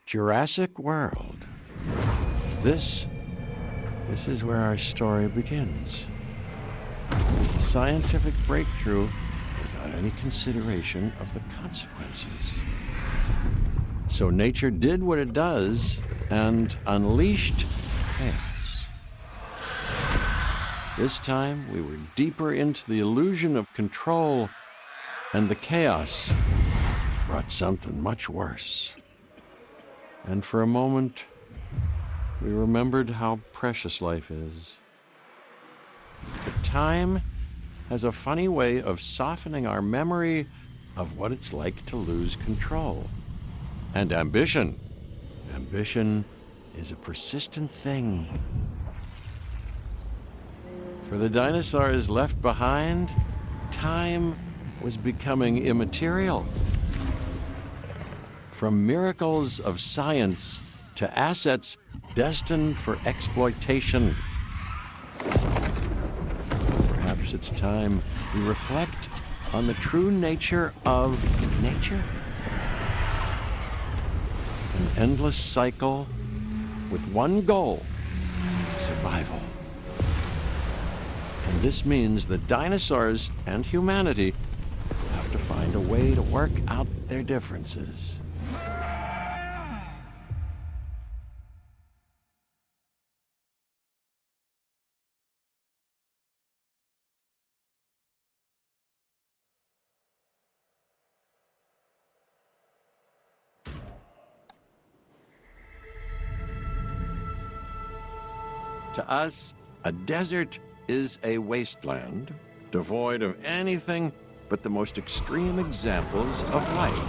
Jurassic World. This is where our story begins. Scientific breakthrough without any consideration of the consequences. So nature did what it does and unleashed chaos. This time, we were deeper into the illusion of control, and the chaos brought something much worse. And for a moment, we remembered how precious life is. But time has a funny way of softening our memory of what it's like to lose control. And ambition. Ambition is a persistent thing. For the dinosaurs left behind, time was becoming immaterial. From miracles of science to assets destined for exploitation. Perhaps it's time we reflect on the true nature of nature. An endless cycle with one goal: survival. And this means that dinosaurs and humanity will have to find a way to work out their differences. To us, a desert is a wasteland, devoid of anything but the most extreme examples of life.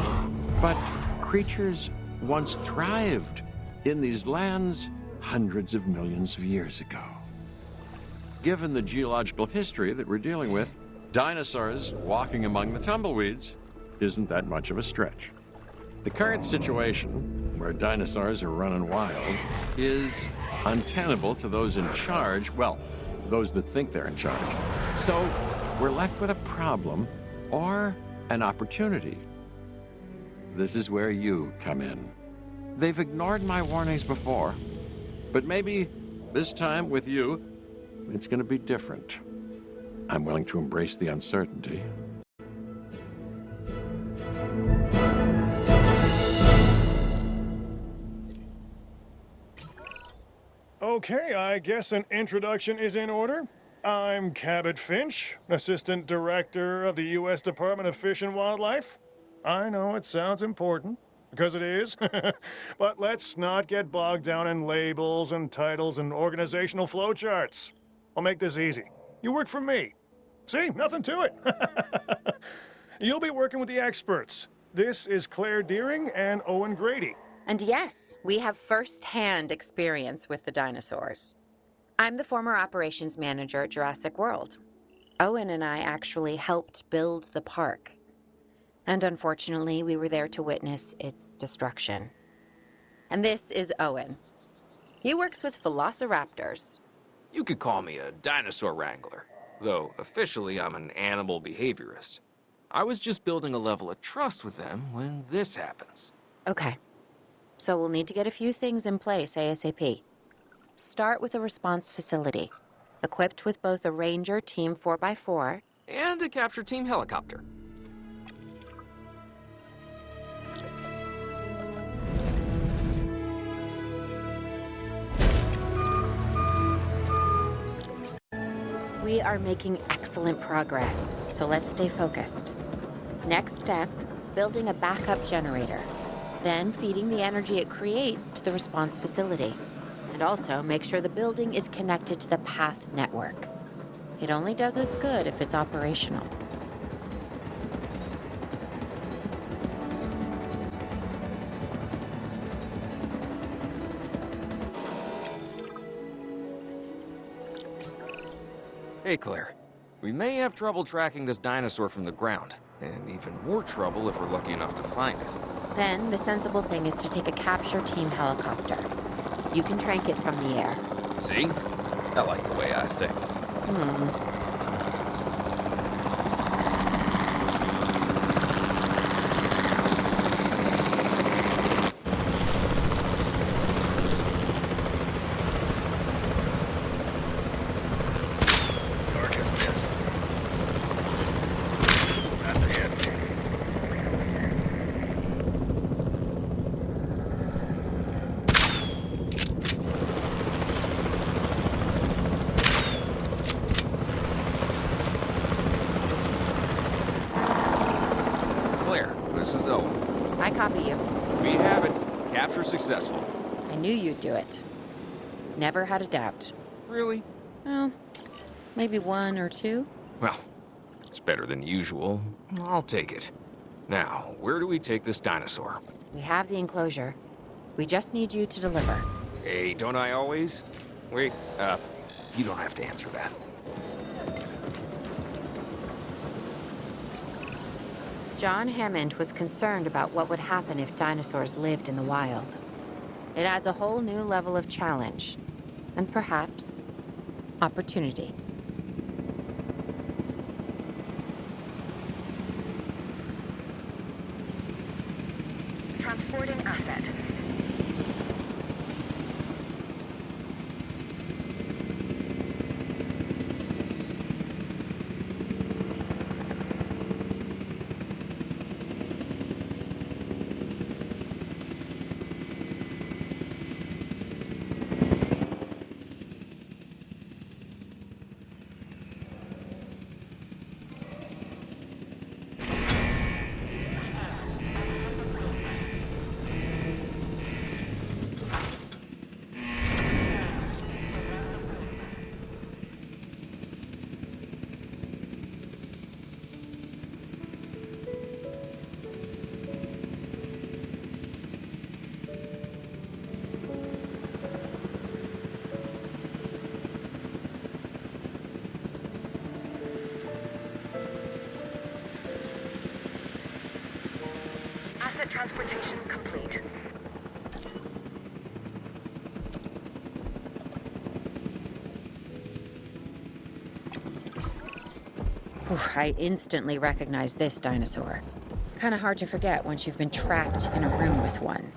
But creatures once thrived in these lands hundreds of millions of years ago. Given the geological history that we're dealing with, dinosaurs walking among the tumbleweeds isn't that much of a stretch. The current situation, where dinosaurs are running wild, is untenable to those in charge, well, those that think they're in charge. So we're left with a problem or an opportunity. This is where you come in. They've ignored my warnings before, but maybe this time with you, it's going to be different. I'm willing to embrace the uncertainty. Okay, I guess an introduction is in order. I'm Cabot Finch, Assistant Director of the U.S. Department of Fish and Wildlife. I know it sounds important, because it is, but let's not get bogged down in labels and titles and organizational flowcharts. I'll make this easy. You work for me. See, nothing to it. You'll be working with the experts. This is Claire Deering and Owen Grady. And yes, we have first-hand experience with the dinosaurs. I'm the former operations manager at Jurassic World. Owen and I actually helped build the park. And unfortunately, we were there to witness its destruction. And this is Owen. He works with velociraptors. You could call me a dinosaur wrangler, though officially I'm an animal behaviorist. I was just building a level of trust with them when this happens. Okay. So we'll need to get a few things in place ASAP. Start with a response facility, equipped with both a Ranger Team 4x4 and a capture team helicopter. We are making excellent progress, so let's stay focused. Next step, building a backup generator. Then feeding the energy it creates to the response facility. And also make sure the building is connected to the path network. It only does us good if it's operational. Hey, Claire. We may have trouble tracking this dinosaur from the ground, and even more trouble if we're lucky enough to find it. Then the sensible thing is to take a capture team helicopter. You can trank it from the air. See? I like the way I think. I copy you. We have it. Capture successful. I knew you'd do it. Never had a doubt. Really? Well, maybe one or two. Well, it's better than usual. I'll take it. Now, where do we take this dinosaur? We have the enclosure. We just need you to deliver. Hey, don't I always? Wait, you don't have to answer that. John Hammond was concerned about what would happen if dinosaurs lived in the wild. It adds a whole new level of challenge, and perhaps opportunity. Transporting asset. Asset transportation complete. Oof, I instantly recognize this dinosaur. Kind of hard to forget once you've been trapped in a room with one.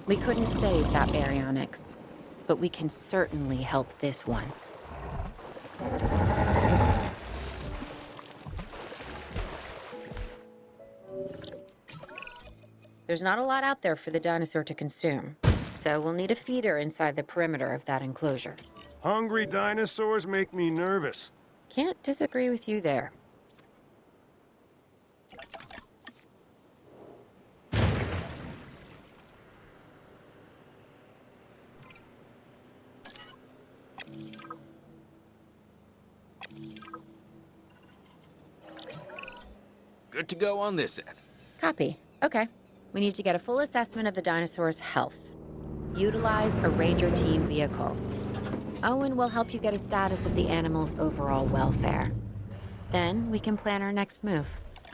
We couldn't save that baryonyx, but we can certainly help this one. There's not a lot out there for the dinosaur to consume, so we'll need a feeder inside the perimeter of that enclosure. Hungry dinosaurs make me nervous. Can't disagree with you there. Good to go on this end. Copy. Okay. We need to get a full assessment of the dinosaur's health. Utilize a ranger team vehicle. Owen will help you get a status of the animal's overall welfare. Then we can plan our next move.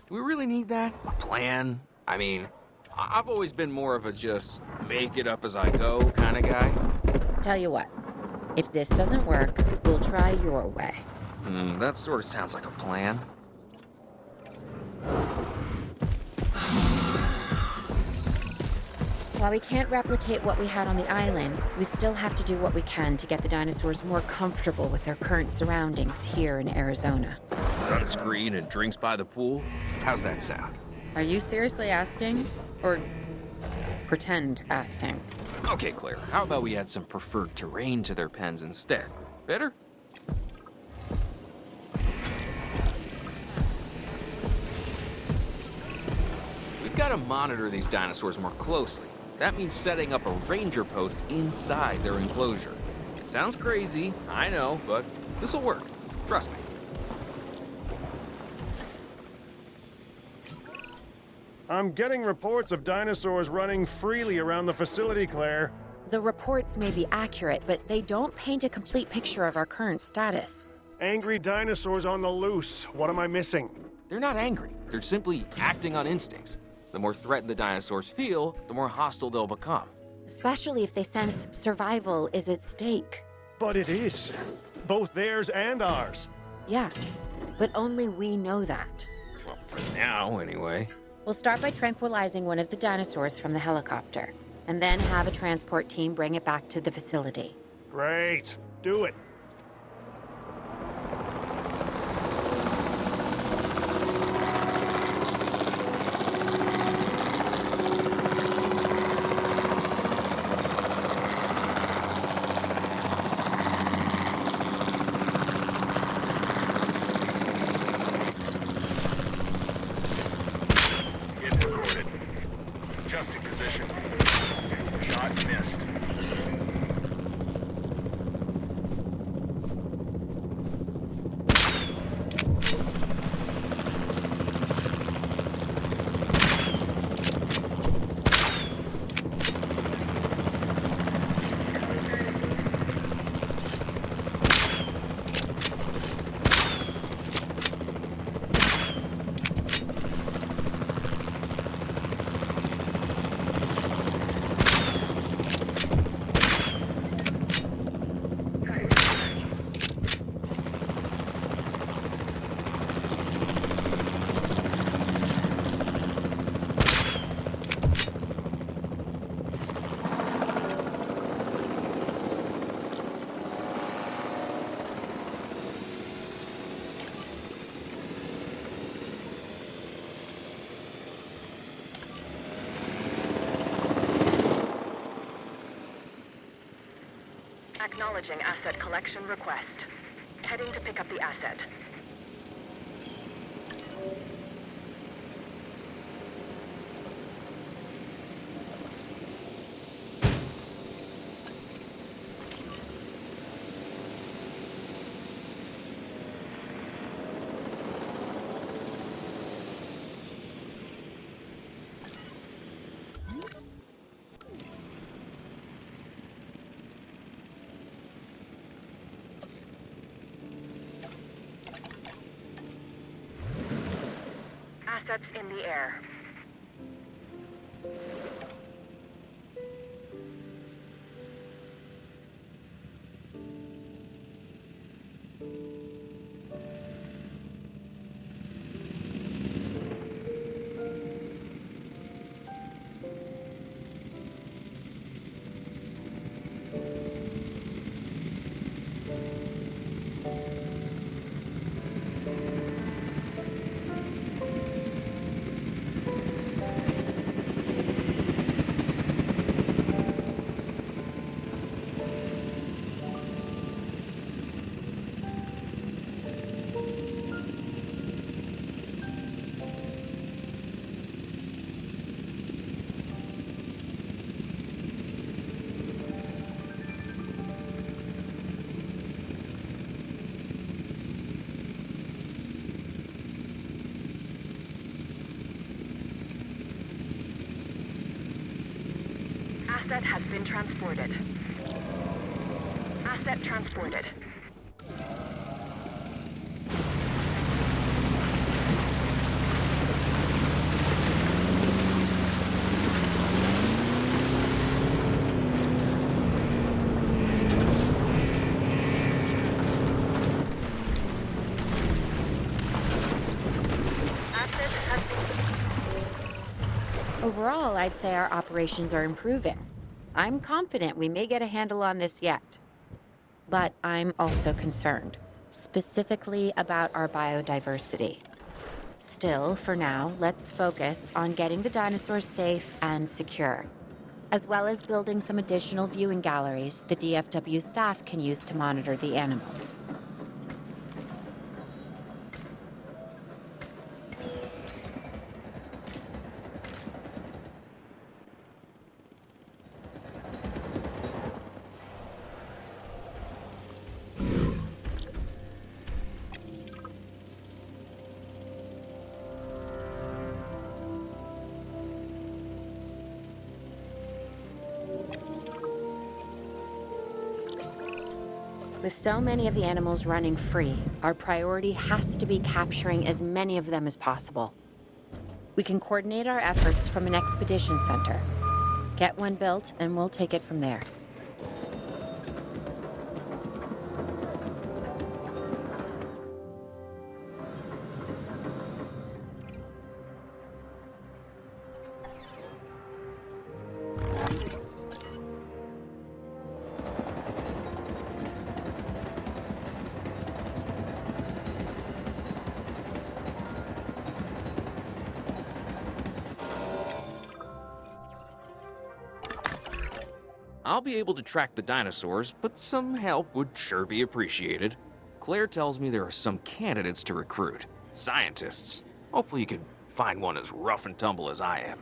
Do we really need that? A plan? I mean, I've always been more of a just make it up as I go kind of guy. Tell you what, if this doesn't work, we'll try your way. That sort of sounds like a plan. While we can't replicate what we had on the islands, we still have to do what we can to get the dinosaurs more comfortable with their current surroundings here in Arizona. Sunscreen and drinks by the pool? How's that sound? Are you seriously asking? Or pretend asking? Okay, Claire, how about we add some preferred terrain to their pens instead? Better? We've got to monitor these dinosaurs more closely. That means setting up a ranger post inside their enclosure. It sounds crazy, I know, but this'll work. Trust me. I'm getting reports of dinosaurs running freely around the facility, Claire. The reports may be accurate, but they don't paint a complete picture of our current status. Angry dinosaurs on the loose. What am I missing? They're not angry. They're simply acting on instincts. The more threatened the dinosaurs feel, the more hostile they'll become. Especially if they sense survival is at stake. But it is. Both theirs and ours. Yeah, but only we know that. Well, for now, anyway. We'll start by tranquilizing one of the dinosaurs from the helicopter, and then have a transport team bring it back to the facility. Great. Do it. Adjusting position. Shot missed. Acknowledging asset collection request. Heading to pick up the asset. Assets in the air. Asset has been transported. Asset transported. Asset has been... Overall, I'd say our operations are improving. I'm confident we may get a handle on this yet. But I'm also concerned, specifically about our biodiversity. Still, for now, let's focus on getting the dinosaurs safe and secure, as well as building some additional viewing galleries the DFW staff can use to monitor the animals. With so many of the animals running free, our priority has to be capturing as many of them as possible. We can coordinate our efforts from an expedition center. Get one built, and we'll take it from there. I'll be able to track the dinosaurs, but some help would sure be appreciated. Claire tells me there are some candidates to recruit. Scientists. Hopefully you can find one as rough and tumble as I am.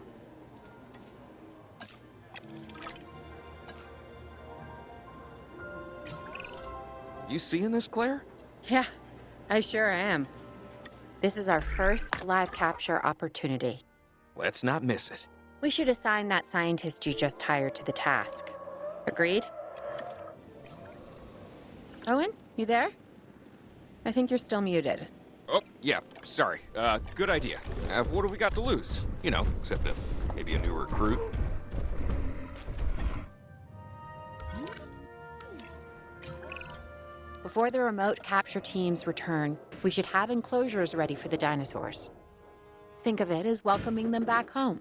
You seeing this, Claire? Yeah, I sure am. This is our first live capture opportunity. Let's not miss it. We should assign that scientist you just hired to the task. Agreed? Owen, you there? I think you're still muted. Oh, yeah, sorry. Good idea. What do we got to lose? You know, except maybe a new recruit. Before the remote capture teams return, we should have enclosures ready for the dinosaurs. Think of it as welcoming them back home.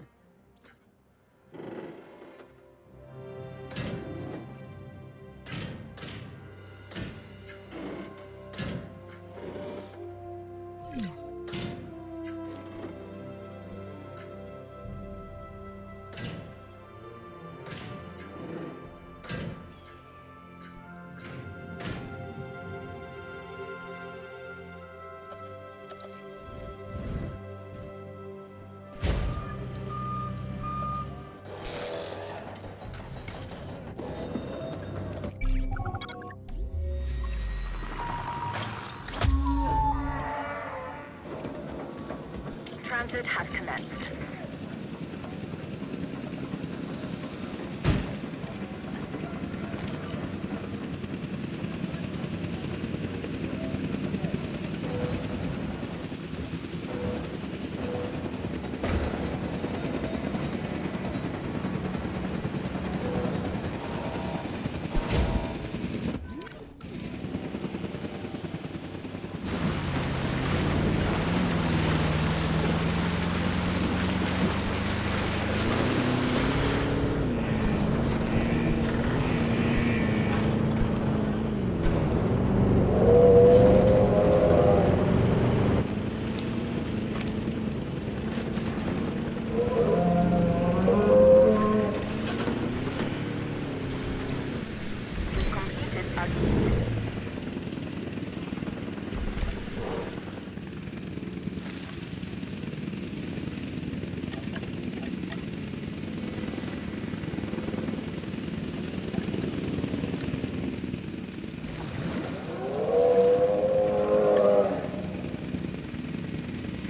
Transit has commenced.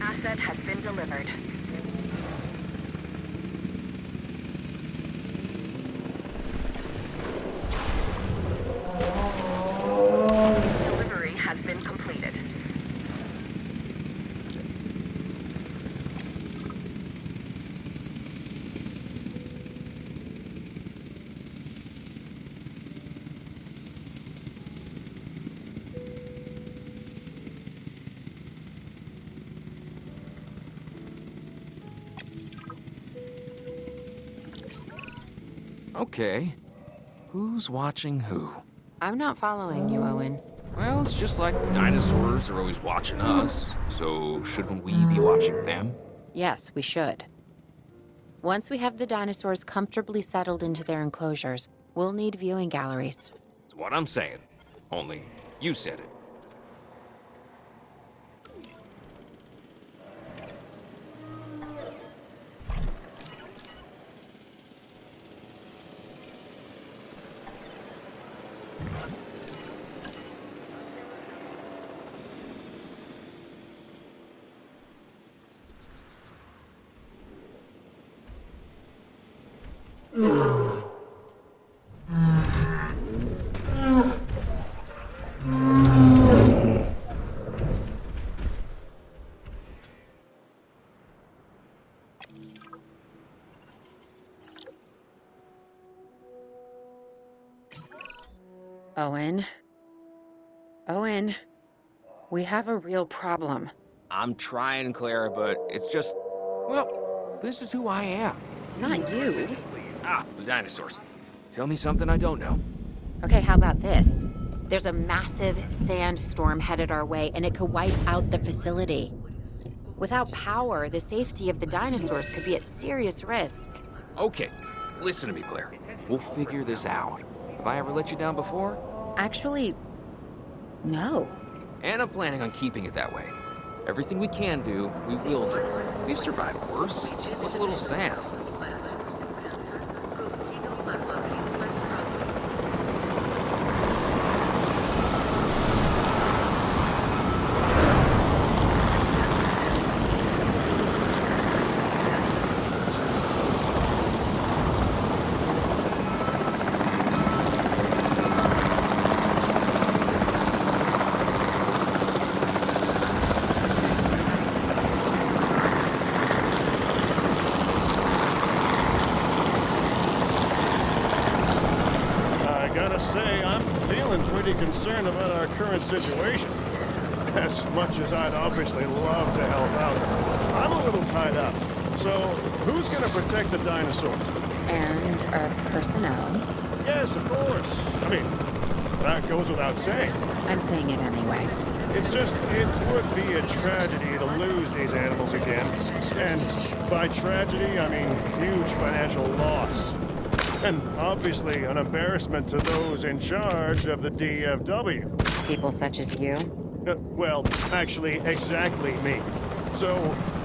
Asset has been delivered. Delivery has been completed. Okay. Who's watching who? I'm not following you, Owen. Well, it's just like the dinosaurs are always watching us, so shouldn't we be watching them? Yes, we should. Once we have the dinosaurs comfortably settled into their enclosures, we'll need viewing galleries. That's what I'm saying. Only, you said it. Owen. Owen. We have a real problem. I'm trying, Claire, but it's just, well, this is who I am. Not you. Ah, the dinosaurs. Tell me something I don't know. Okay, how about this? There's a massive sandstorm headed our way, and it could wipe out the facility. Without power, the safety of the dinosaurs could be at serious risk. Okay, listen to me, Claire. We'll figure this out. Have I ever let you down before? Actually, no. And I'm planning on keeping it that way. Everything we can do, we will do. We've survived worse. What's a little sand? must say, I'm feeling pretty concerned about our current situation. As much as I'd obviously love to help out, I'm a little tied up. So, who's gonna protect the dinosaurs? And our personnel. Yes, of course. I mean, that goes without saying. I'm saying it anyway. It's just, it would be a tragedy to lose these animals again. And by tragedy, I mean huge financial loss. And obviously an embarrassment to those in charge of the DFW. People such as you. Well, actually, exactly me. So,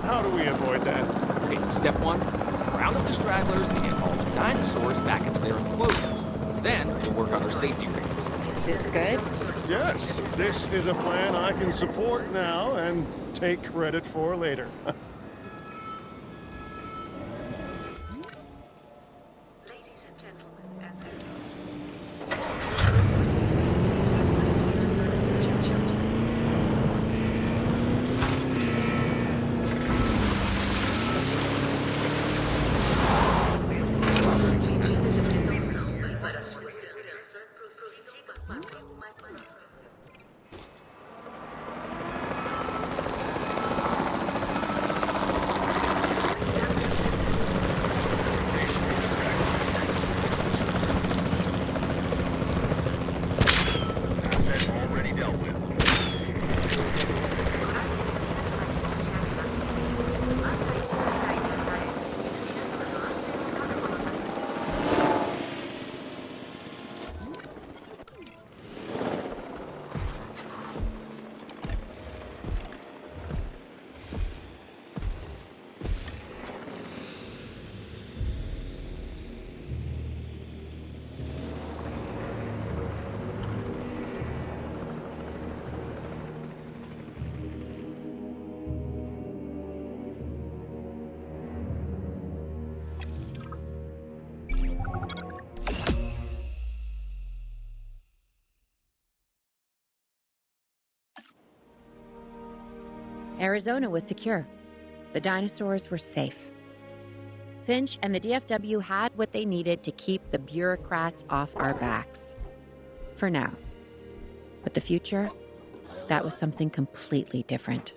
how do we avoid that? Okay, step 1, round up the stragglers and get all the dinosaurs back into their enclosures. Then we'll work on their safety rings. This good? Yes, this is a plan I can support now and take credit for later. Asset already dealt with. Arizona was secure. The dinosaurs were safe. Finch and the DFW had what they needed to keep the bureaucrats off our backs. For now. But the future, that was something completely different.